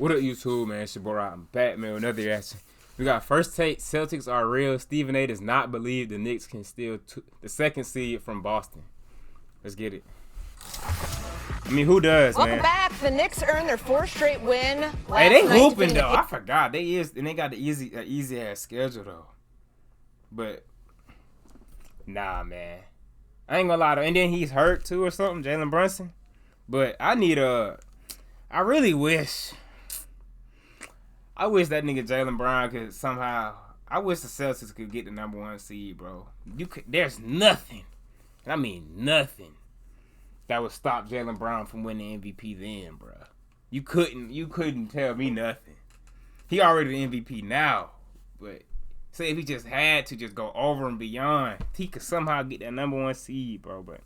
What up, YouTube, man? It's your boy, I'm Batman with another reaction. We got first take, Celtics are real. Stephen A. does not believe the Knicks can steal the second seed from Boston. Let's get it. I mean, who does, Welcome man? back. The Knicks earned their fourth straight win last Hey, they night, hooping, though. I forgot. They got the easy-ass schedule, though. But, nah, man. I ain't gonna lie, though. And then he's hurt, too, or something, Jalen Brunson. But I really wish that nigga Jalen Brown could somehow. I wish the Celtics could get the #1 seed, bro. There's nothing, I mean nothing, that would stop Jalen Brown from winning MVP then, bro. You couldn't tell me nothing. He already the MVP now, but say if he just had to just go over and beyond, he could somehow get that #1 seed, bro. But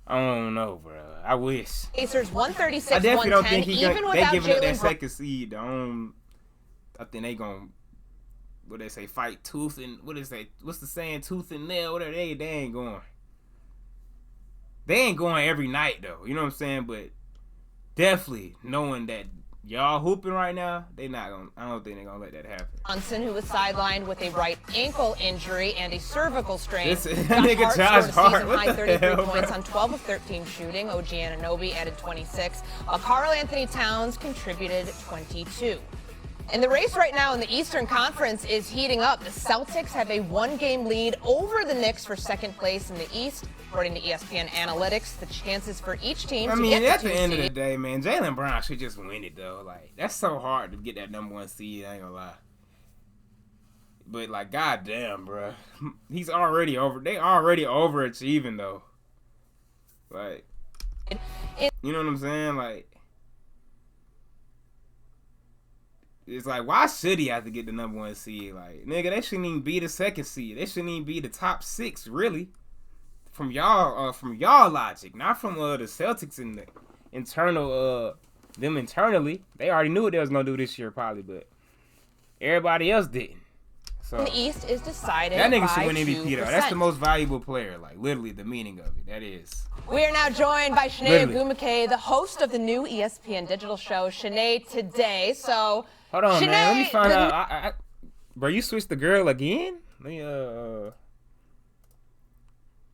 I don't know, bro. I wish. Pacers 136-110. I definitely don't think they giving up that Jalen second seed. I think they gonna, what they say, fight tooth and what's the saying, tooth and nail, whatever. They ain't going. They ain't going every night though. You know what I'm saying? But definitely knowing that y'all hooping right now, they not gonna. I don't think they're gonna let that happen. Johnson, who was sidelined with a right ankle injury and a cervical strain. That nigga Josh Hart, scored a season-high 33 points on 12 of 13 shooting. OG Anunoby added 26, while Karl Anthony Towns contributed 22. And the race right now in the Eastern Conference is heating up. The Celtics have a one-game lead over the Knicks for second place in the East. According to ESPN Analytics, the chances for each team to get at the the 2 end of the seed. day, man, Jalen Brown should just win it, though. Like, that's so hard to get that #1 seed, I ain't gonna lie. But, like, goddamn, bro. He's already over. They already overachieving, though. Like, you know what I'm saying? Like, it's like, why should he have to get the #1 seed? Like, nigga, they shouldn't even be the second seed. They shouldn't even be the top 6, really. From y'all logic, not from the Celtics and the them internally. They already knew what they was gonna do this year, probably, but everybody else didn't. So The East is decided. that nigga by should win MVP 2%. though. That's the most valuable player. Like, literally, the meaning of it. That is. We are now joined by Shanae Ogumake, the host of the new ESPN digital show, Shanae Today. So, Hold on, Shanae, man. Let me find out. Bro, you switched the girl again? Let me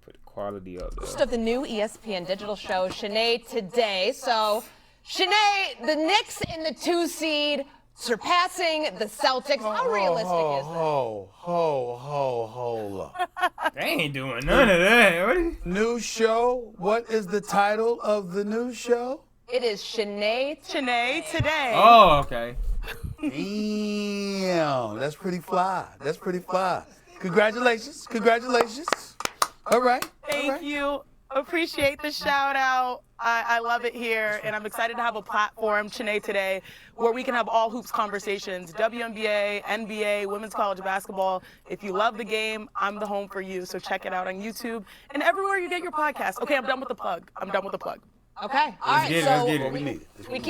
put the quality up there. Host of the new ESPN digital show, Shanae Today. So, Shanae, the Knicks in the 2 seed, surpassing the Celtics. How realistic is that? Hold up. They ain't doing none of that. New show? What is the title of the new show? It is Shanae Today. Oh, okay. Damn, that's pretty fly. Congratulations. All right. Thank you. Appreciate the shout out. I love it here, and I'm excited to have a platform, Shanae Today, where we can have all hoops conversations, WNBA, NBA, women's college basketball. If you love the game, I'm the home for you, so check it out on YouTube and everywhere you get your podcast. Okay, I'm done with the plug. Okay. All right. get it, So let's get it. What we need. we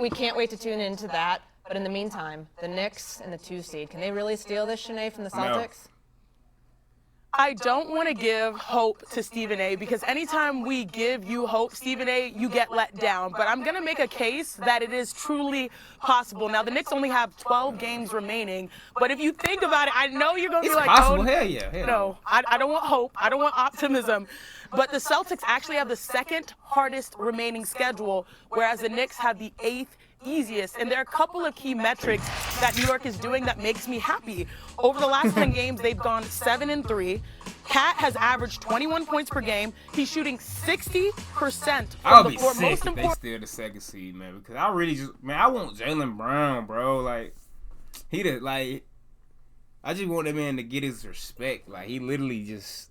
can't wait to tune into that. But in the meantime, the Knicks and the 2 seed, can they really steal this, Shanae, from the Celtics? I don't want to give hope to Stephen A. because anytime we give you hope, Stephen A., you get let down. But I'm going to make a case that it is truly possible. Now, the Knicks only have 12 games remaining. But if you think about it, I know you're going to be like, possible. oh, Hell yeah. no, I don't want hope. I don't want optimism. But the Celtics actually have the second hardest remaining schedule, whereas the Knicks have the 8th easiest. And there are a couple of key metrics that New York is doing that makes me happy. Over the last 10 games, they've gone 7-3. Cat has averaged 21 points per game. He's shooting 60% I'll from be the floor. sick if they steal the second seed, man. Because I really I want Jalen Brown, bro. Like, I just want that man to get his respect. Like, he literally just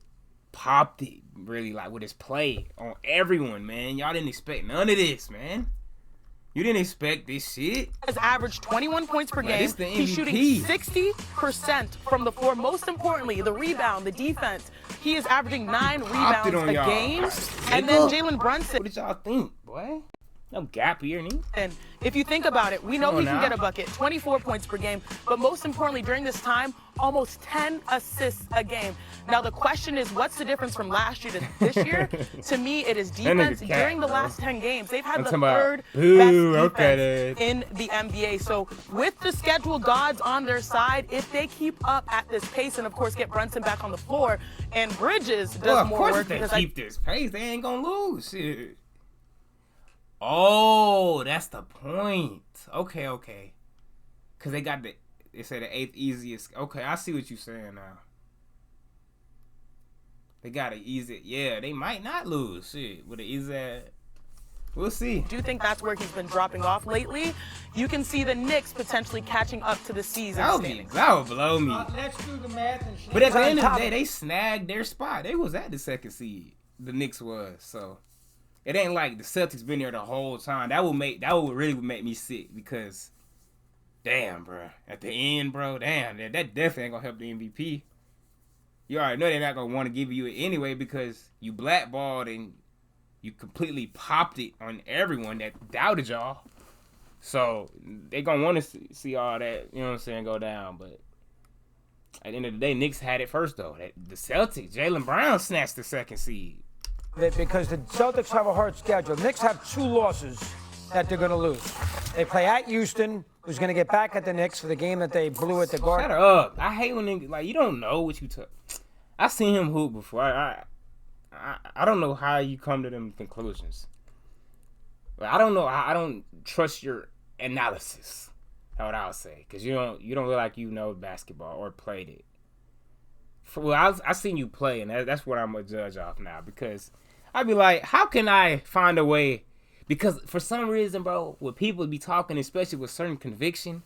popped it, really, like, with his play on everyone, man. Y'all didn't expect none of this, man. You didn't expect this shit. Has averaged 21 points per game. This the He's shooting MVP. 60% from the floor. Most importantly, the rebound, the defense. He is averaging 9 rebounds on a y'all. game. And then Jalen Brunson. What did y'all think, boy? No gap year, nigga. And if you think about it, we know Come on he can now. get a bucket, 24 points per game, but most importantly, during this time, almost 10 assists a game. Now, the question is, what's the difference from last year to this year? To me, it is defense. cat, During the bro. last 10 games, they've had I'm the talking about- third Boo, best okay, defense in the NBA. So with the schedule gods on their side, if they keep up at this pace and, of course, get Brunson back on the floor, and Bridges does Well, of more course, work if they because keep this pace, they ain't gonna lose. Shit. Oh, that's the point. Okay. Cause they got they say the 8th easiest. Okay, I see what you're saying now. They got it easy. Yeah, they might not lose. Shit, with the easy. We'll see. I do think that's where he's been dropping off lately. You can see the Knicks potentially catching up to the season standings. That would blow me. Let's do the math and But at the end of the day, they snagged their spot. They was at the 2nd seed. The Knicks was. So it ain't like the Celtics been there the whole time. That would really make me sick because, damn, bro. At the end, bro, damn, that definitely ain't gonna help the MVP. You already know they're not gonna want to give you it anyway because you blackballed and you completely popped it on everyone that doubted y'all. So they gonna want to see all that, you know what I'm saying, go down. But at the end of the day, Knicks had it first though. The Celtics, Jaylen Brown snatched the 2nd seed. because the Celtics have a hard schedule. Knicks have 2 losses that they're going to lose. They play at Houston, who's going to get back at the Knicks for the game that they blew at the Shut Garden. up. I hate when niggas, like, you don't know what you took. I seen him hoop before. I don't know how you come to them conclusions. Like, I don't know. I don't trust your analysis. That's what I'll say. Because you don't look like you know basketball or played it. I seen you play, and that's what I'm going to judge off now. Because I'd be like, how can I find a way? Because for some reason, bro, when people be talking, especially with certain conviction,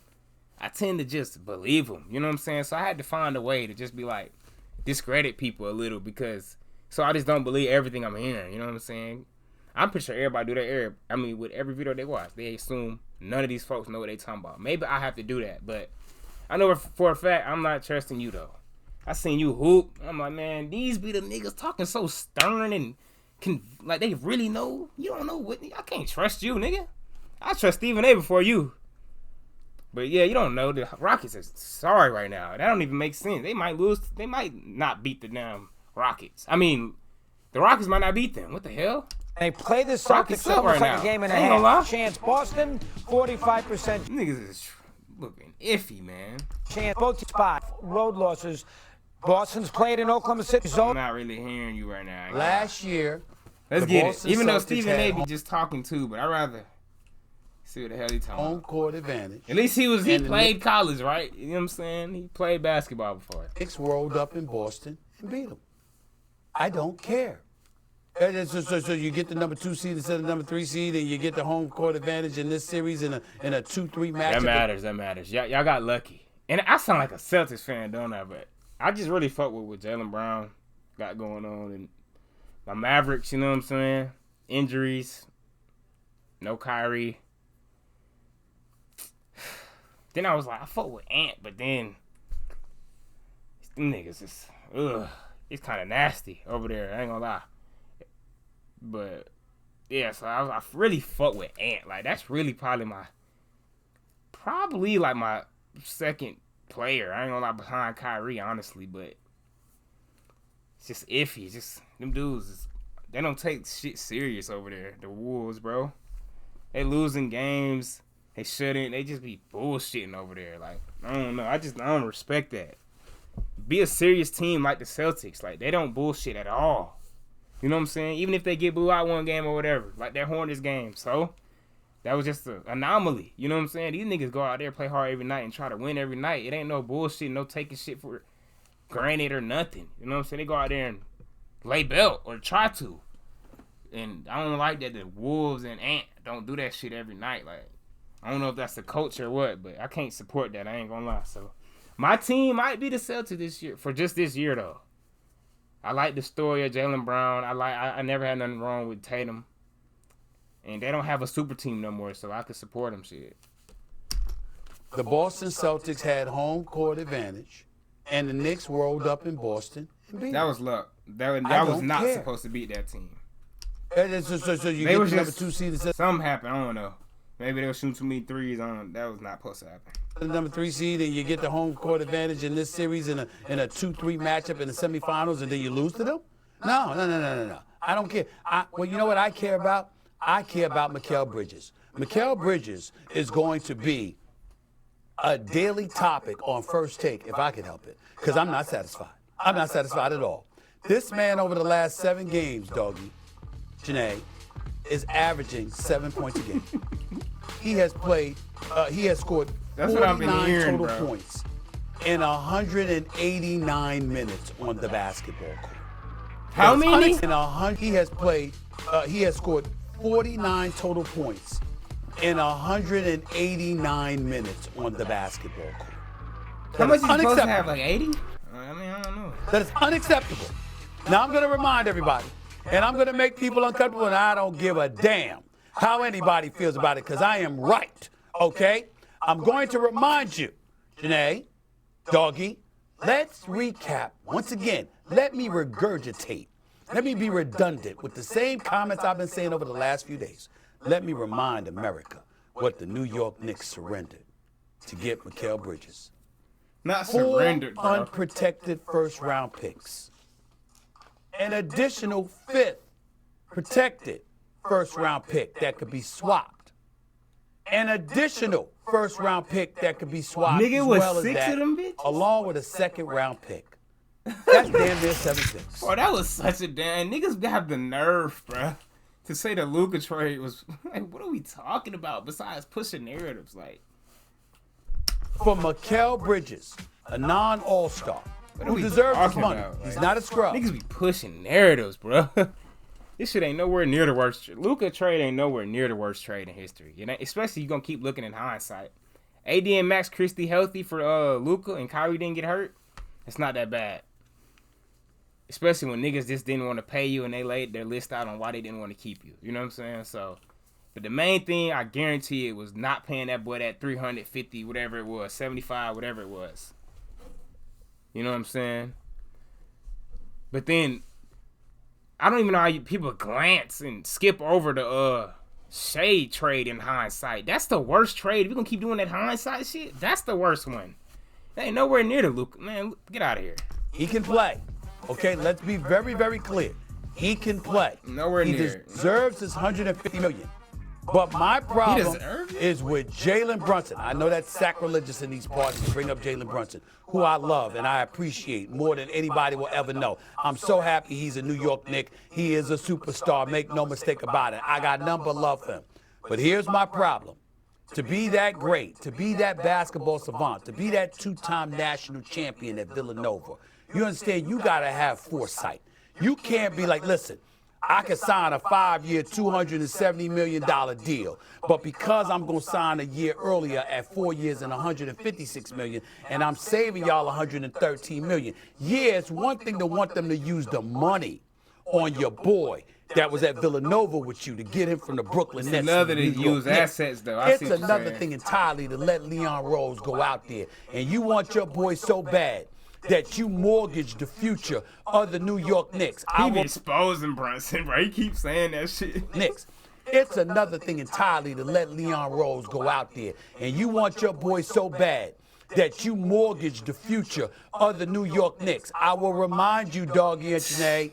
I tend to just believe them. You know what I'm saying? So I had to find a way to just be like, discredit people a little because so I just don't believe everything I'm hearing. You know what I'm saying? I'm pretty sure everybody do that. I mean, with every video they watch, they assume none of these folks know what they talking about. Maybe I have to do that, but I know for a fact I'm not trusting you though. I seen you hoop. I'm like, man, these be the niggas talking so stern and like they really know. You don't know what. I can't trust you, nigga. I trust Stephen A before you. But yeah, you don't know. The Rockets are sorry right now. That don't even make sense. They might lose. They might not beat the damn Rockets. I mean, the Rockets might not beat them. What the hell? They play the Rockets Celtics up almost right like now. a game and a Ain't gonna lie. half. Chance Boston, 45%. Niggas is looking iffy, man. Chance both spot. Road losses. Boston's played in Oklahoma City. I'm Zone. not really hearing you right now. Last year, Let's the get Boston it. Even though Celtics Stephen A had be just talking too, but I'd rather see what the hell he talking home about. court advantage. At least he And the played college, right? You know what I'm saying? He played basketball before. Knicks rolled up in Boston and beat them. I don't care. So you get the number 2 seed instead of the number 3 seed, and you get the home court advantage in this series in a 2-3 matchup. That matters. Y'all got lucky. And I sound like a Celtics fan, don't I? But I just really fuck with what Jaylen Brown got going on. And my Mavericks, you know what I'm saying? Injuries. No Kyrie. Then I was like, I fuck with Ant, but then them niggas is, it's kind of nasty over there. I ain't gonna lie. But yeah, so I really fuck with Ant. Like that's really probably my second player. I ain't gonna lie, behind Kyrie, honestly. But it's just iffy. It's just them dudes. They don't take shit serious over there. The Wolves, bro. They losing games. They shouldn't. They just be bullshitting over there. Like I don't know. I don't respect that. Be a serious team like the Celtics. Like they don't bullshit at all. You know what I'm saying? Even if they get blew out one game or whatever, like that Hornets game. So that was just an anomaly. You know what I'm saying? These niggas go out there, play hard every night, and try to win every night. It ain't no bullshit, no taking shit for granted or nothing. You know what I'm saying? They go out there and lay belt or try to. And I don't like that the Wolves and Ant don't do that shit every night. Like I don't know if that's the culture or what, but I can't support that. I ain't gonna lie. So my team might be the Celtics this year, for just this year though. I like the story of Jaylen Brown. I never had nothing wrong with Tatum. And they don't have a super team no more, so I could support them shit. The Boston Celtics had home court advantage, and the Knicks rolled up in Boston and beat That them. was luck. That I was don't not care. supposed to beat that team. So you They get was the number just 2 seed instead something happened. I don't know. Maybe they were shooting too many threes. That was not supposed to happen. of the number 3 seed, and you get the home court advantage in this series in a 2-3 matchup in the semifinals, and then you lose to them? No. I don't care. Well, you know what I care about? I care about Mikal Bridges. Mikal Bridges is going to be a daily topic on First Take, if I can help it, because I'm not satisfied. I'm not satisfied at all. This man over the last 7 games, Doggy, Janae, is averaging 7 points a game. He has scored That's what I've been 49 hearing, total bro. points in 189 minutes on the basketball court. How many? He has scored 49 total points in 189 minutes on the basketball court. How much is he supposed to unacceptable. have? Like 80? I mean, I don't know. That is unacceptable. Now I'm going to remind everybody, and I'm going to make people uncomfortable, and I don't give a damn how anybody feels about it, because I am right, okay? I'm going to remind you, Janae, Doggy, let's recap. Once again, let me regurgitate. Let me be redundant with the same comments I've been saying over the last few days. Let me remind America what the New York Knicks surrendered to get Mikal Bridges. Not 4 surrendered, bro. unprotected first-round picks. An additional 5th protected first-round pick that could be swapped. An additional first-round pick that could be swapped Nigga, as was well as 6 that, of them bitches? along with a second-round pick. That's damn near 7 picks. Bro, that was such a damn. Niggas have the nerve, bro, to say the Luka trade was. Like, what are we talking about besides pushing narratives? Like, For Mikal Bridges, a non-all-star, what are who we deserves his talking money. about? He's Like, not a scrub. niggas be pushing narratives, bro. This shit ain't nowhere near the worst. Luka trade ain't nowhere near the worst trade in history. You know, especially you gonna keep looking in hindsight. AD and Max Christie healthy for Luka, and Kyrie didn't get hurt. It's not that bad. Especially when niggas just didn't want to pay you and they laid their list out on why they didn't want to keep you. You know what I'm saying? So, but the main thing, I guarantee it, was not paying that boy that 350, whatever it was, 75, whatever it was. You know what I'm saying? But then, I don't even know how people glance and skip over the Shade trade in hindsight. That's the worst trade. If you're going to keep doing that hindsight shit, that's the worst one. That ain't nowhere near the Luka. Man, get out of here. He can play. Okay, let's be very, very clear. He can play. Nowhere he near. deserves his $150 million. But my problem deserves it? is with Jalen Brunson. I know that's sacrilegious in these parts to bring up Jalen Brunson, who I love and I appreciate more than anybody will ever know. I'm so happy he's a New York Knick. He is a superstar. Make no mistake about it. I got nothing but love for him. But here's my problem. To be that great, to be that basketball savant, to be that 2-time national champion at Villanova, you understand, you got to have foresight. You can't be like, listen, I could sign a 5-year, $270 million deal, but because I'm going to sign a year earlier at 4 years and $156 million, and I'm saving y'all $113 million. Yeah, it's one thing to want them to use the money on your boy that was at Villanova with you to get him from the Brooklyn Nets. Another to New York use Knicks. assets, though. I It's see what you're another saying. thing entirely to let Leon Rose go out there, and you want your boy so bad that you mortgage the future of the New York Knicks. He be exposing Brunson, bro. He keeps saying that shit. Knicks. It's another thing entirely to let Leon Rose go out there, and you want your boy so bad that you mortgage the future of the New York Knicks. I will remind you, Doggy and Janae,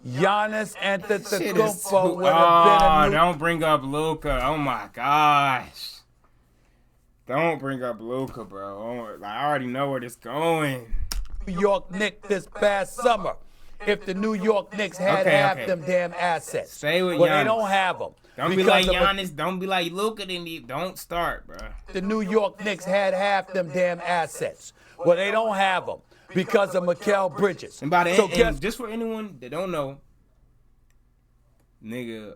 Giannis Antetokounmpo would have been a new don't bring up Luka. Oh my gosh. Don't bring up Luka, bro. Oh, I already know where this going. New York Knicks this past summer if the New York Knicks had half them damn assets. Stay with Well, Giannis. they don't have them. Don't be like Giannis. Don't be like Luka. Don't start, bro. The New York Knicks had half them damn assets. Well, they don't have them because of Mikal Bridges. And by the so and just for anyone that don't know, nigga,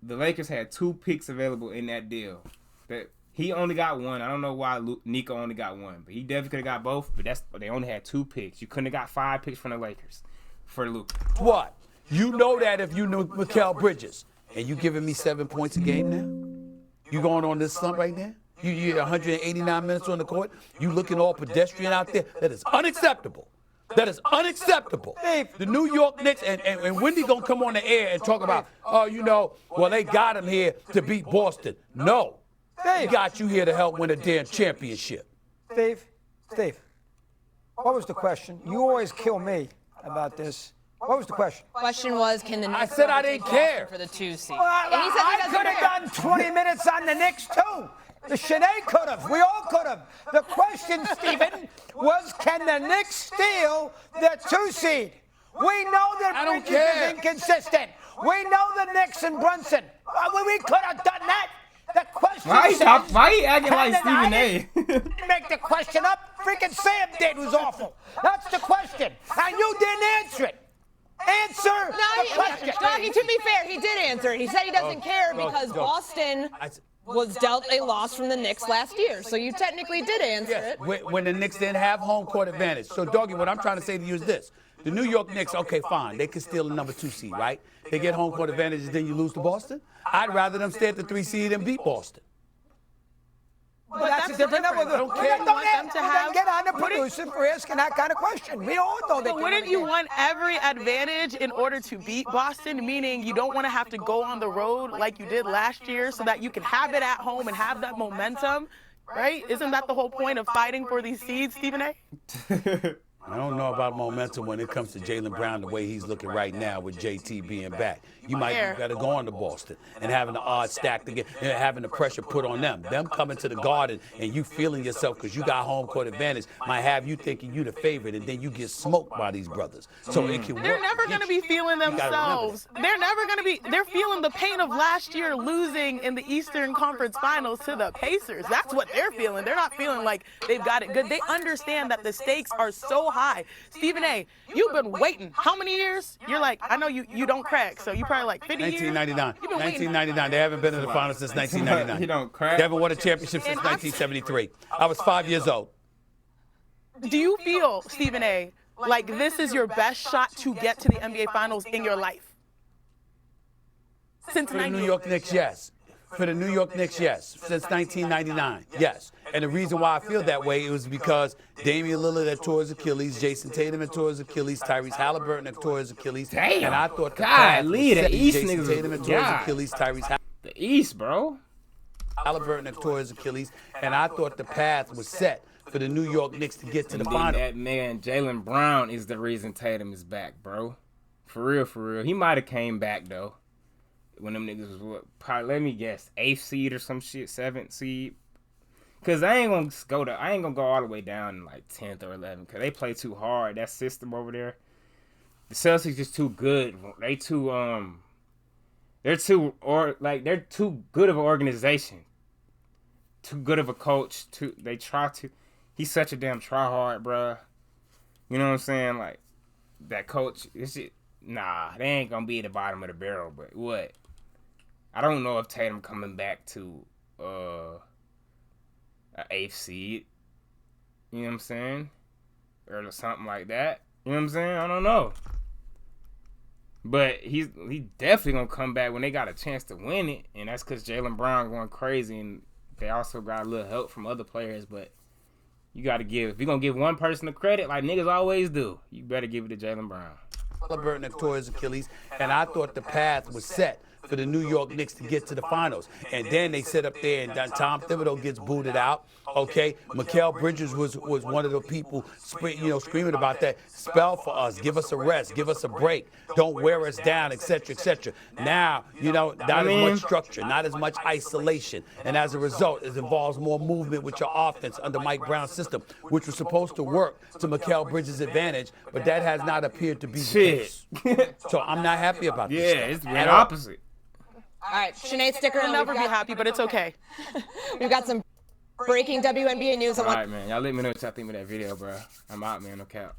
the Lakers had 2 picks available in that deal. That he only got one. I don't know why Nico only got one, but he definitely could have got both. But they only had 2 picks. You couldn't have got 5 picks from the Lakers for Luka. What? You know that if you knew Mikal Bridges, and you giving me 7 points a game now? You going on this slump right now? You 189 minutes on the court? You looking all pedestrian out there? That is unacceptable. That is unacceptable. The New York Knicks, and Wendy gonna come on the air and talk about, oh, you know, well, they got him here to beat Boston. No. They got you here to help win a damn championship. Steve, what was the question? You always kill me about this. What was the question? Question was, can the Knicks I said I didn't care. for the 2 seed? Well, And he said he I doesn't could have care. done 20 minutes on the Knicks, too. The Sinead could have. We all could have. The question, Stephen, was can the Knicks steal the 2 seed? We know that I don't Bridges care. is inconsistent. We know the Knicks and Brunson. We could have done that. The question Why he acting like can Stephen I A? didn't make the question up. Freaking Sam did, who's awful. That's the question. And you didn't answer it. Answer the question. Doggy, to be fair, he did answer it. He said he doesn't care because Boston was dealt a loss from the Knicks last year. So you technically did answer Yes, it. when the Knicks didn't have home court advantage. So, Doggy, what I'm trying to say to you is this. The New York Knicks, okay, fine. They can steal the number 2 seed, right? They get home court advantage and then you lose to Boston? I'd rather them stay at the 3 seed and beat Boston. But that's a different level. I don't care. You want them to have- Get on the producer for asking that kind of question. We all know they But can wouldn't win you a game. want every advantage in order to beat Boston? Meaning you don't want to have to go on the road like you did last year so that you can have it at home and have that momentum, right? Isn't that the whole point of fighting for these seeds, Stephen A? I don't know about momentum when it comes to Jaylen Brown the way he's looking right now with JT being back. You might be better going to Boston and having the odds stacked again, and having the pressure put on them. Them coming to the Garden and you feeling yourself because you got home court advantage might have you thinking you the favorite, and then you get smoked by these brothers. So it can work. They're never going to be feeling gotta remember themselves. They're never going to be. They're feeling the pain of last year losing in the Eastern Conference Finals to the Pacers. That's what they're feeling. They're not feeling like they've got it good. They understand that the stakes are so high. Stephen A., you've been waiting. How many years? You're like, I know you don't crack, so you probably like 50 years. 1999. You've been waiting. 1999. They haven't been in the finals since 1999. He don't crack. They haven't won a championship since 1973. I was 5 years old. Do you feel, Stephen A., like this is your best shot to get to the NBA Finals in your life? Since For the New York Knicks, yes. For the New York Knicks, yes. Since 1999, yes. And the reason why I feel that way was because Damian Lillard had tore his Achilles, Jason Tatum had tore his Achilles, Tyrese Halliburton had tore his Achilles. Damn. And I thought the God, path was Lee, the set. East Jason niggas Tatum had tore his God. Achilles, Tyrese The East, bro. Halliburton had tore his Achilles. And I thought the path was set for the New York Knicks to get to the And then final. that man, Jaylen Brown, is the reason Tatum is back, bro. For real, for real. He might have came back, though. When them niggas was, what, probably, let me guess, 8th seed or some shit, 7th seed. Because I ain't gonna go all the way down in like 10th or 11th. Because they play too hard. That system over there. The Celtics just too good. They're too good of an organization. Too good of a coach. He's such a damn try hard, bruh. You know what I'm saying? Like, that coach, nah, they ain't gonna be at the bottom of the barrel, but what? I don't know if Tatum coming back to an 8th seed. You know what I'm saying? Or something like that. You know what I'm saying? I don't know. But he definitely gonna come back when they got a chance to win it, and that's because Jaylen Brown going crazy, and they also got a little help from other players. But you got to give, if you're gonna give one person the credit, like niggas always do, you better give it to Jaylen Brown. Halliburton had tore his Achilles, and I thought the path was set for the New York Knicks to get to the finals. And then they sit up there, and Tom Thibodeau gets booted out. Okay, Mikal Bridges was one of the people, screaming about that. Spell for us, give us a rest, give us a break, don't wear us down, etc., etc. Now, not as much structure, not as much isolation, and as a result, it involves more movement with your offense under Mike Brown's system, which was supposed to work to Mikal Bridges' advantage, but that has not appeared to be the case. So I'm not happy about this. Yeah, it's the opposite. All right, Sinead, stick around. I'll never be happy, but it's okay. We've got some breaking WNBA news. All right, man. Y'all let me know what y'all think of that video, bro. I'm out, man. No cap.